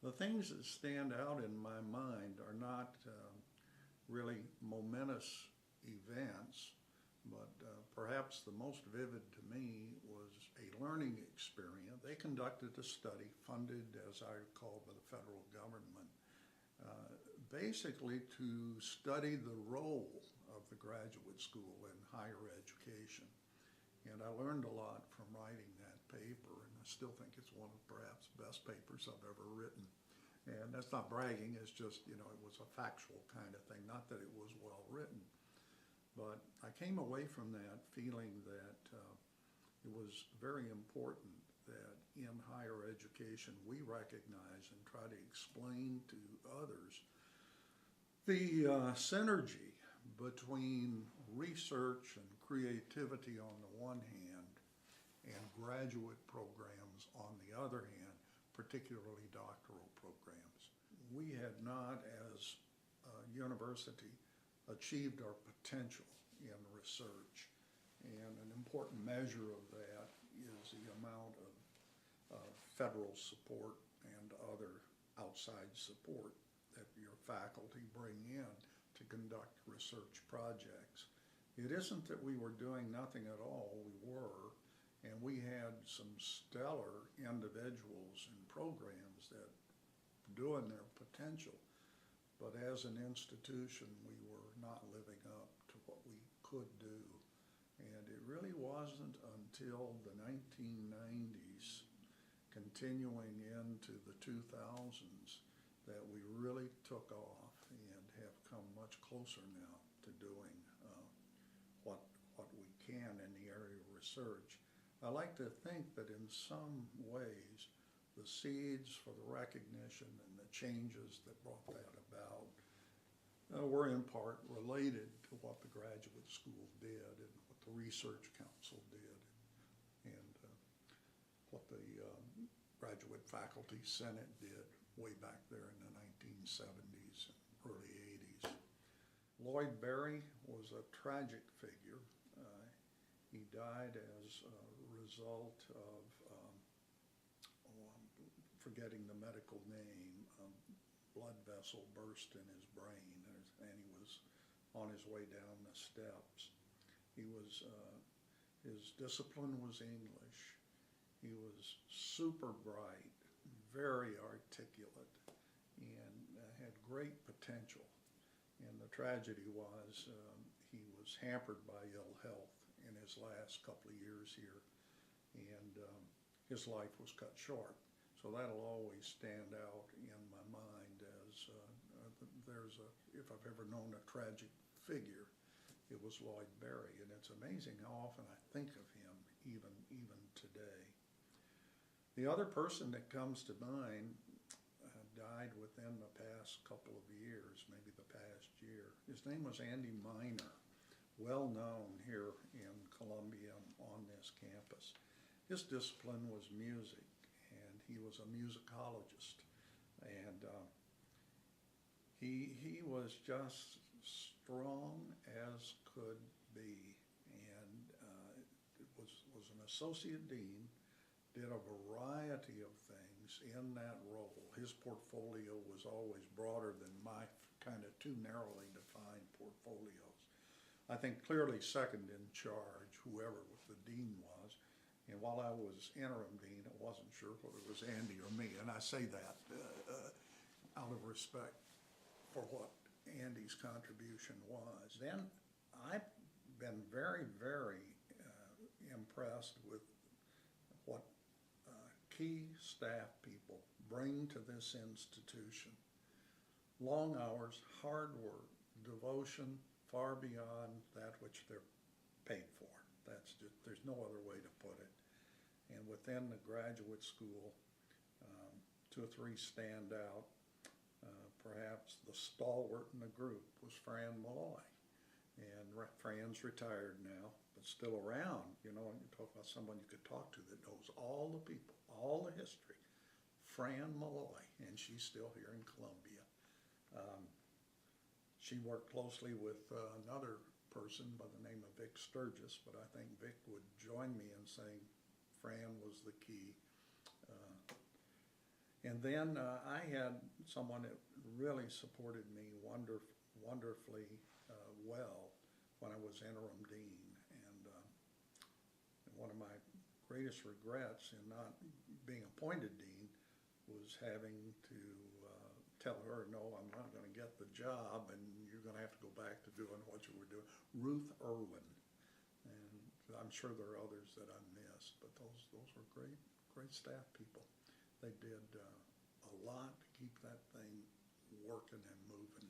The things that stand out in my mind are not really momentous events, but perhaps the most vivid to me was a learning experience. They conducted a study funded, as I recall, by the federal government, basically to study the role of the graduate school in higher education. And I learned a lot from writing that paper, and I still think it's one of perhaps the best papers I've ever written. And that's not bragging, it's just, it was a factual kind of thing, not that it was well written. But I came away from that feeling that it was very important that in higher education we recognize and try to explain to others the synergy between research and creativity on the one hand and graduate programs on the other hand, particularly doctoral programs. We had not, as a university, achieved our potential in research, and an important measure of that is the amount of federal support and other outside support that your faculty bring in to conduct research projects. It isn't that we were doing nothing at all, we were, and we had some stellar individuals and programs that were doing their potential, but as an institution we were not living up to what we could do. And it really wasn't until the 1990s, continuing into the 2000s, that we really took off and have come much closer now to doing what we can in the area of research. I like to think that in some ways the seeds for the recognition and the changes that brought that about were in part related to what the graduate school did and what the research council did and what the graduate faculty senate did way back there in the 1970s and early 80s. Lloyd Berry was a tragic figure. He died as a result of, forgetting the medical name, blood vessel burst in his brain, and he was on his way down the steps. He was, his discipline was English. He was super bright, very articulate, and had great potential. And the tragedy was he was hampered by ill health in his last couple of years here, and his life was cut short. So that'll always stand out in my mind as if I've ever known a tragic figure, it was Lloyd Berry. And it's amazing how often I think of him even today. The other person that comes to mind died within the past couple of years, maybe the past year. His name was Andy Miner, well known here in Columbia on this campus. His discipline was music, and he was a musicologist, and he was just strong as could be, and was an associate dean, did a variety of things in that role. His portfolio was always broader than my kind of too narrowly defined portfolios. I think clearly second in charge, whoever the dean was. And while I was interim dean, I wasn't sure whether it was Andy or me, and I say that out of respect for what Andy's contribution was. Then I've been very, very impressed with what key staff people bring to this institution. Long hours, hard work, devotion, far beyond that which they're paid for. That's just, there's no other way to put it. And within the graduate school, two or three stand out. Perhaps the stalwart in the group was Fran Malloy. And Fran's retired now, but still around. You talk about someone you could talk to that knows all the people, all the history. Fran Malloy, and she's still here in Columbia. She worked closely with another person by the name of Vic Sturgis, but I think Vic would join me in saying Fran was the key. And then I had someone that really supported me wonderfully well when I was interim dean. And one of my greatest regrets in not being appointed dean was having to tell her, no, I'm not going to get the job, and you're going to have to go back to doing what you were doing. Ruth Irwin, and I'm sure there are others that I missed, but those were great staff people. They did a lot to keep that thing working and moving.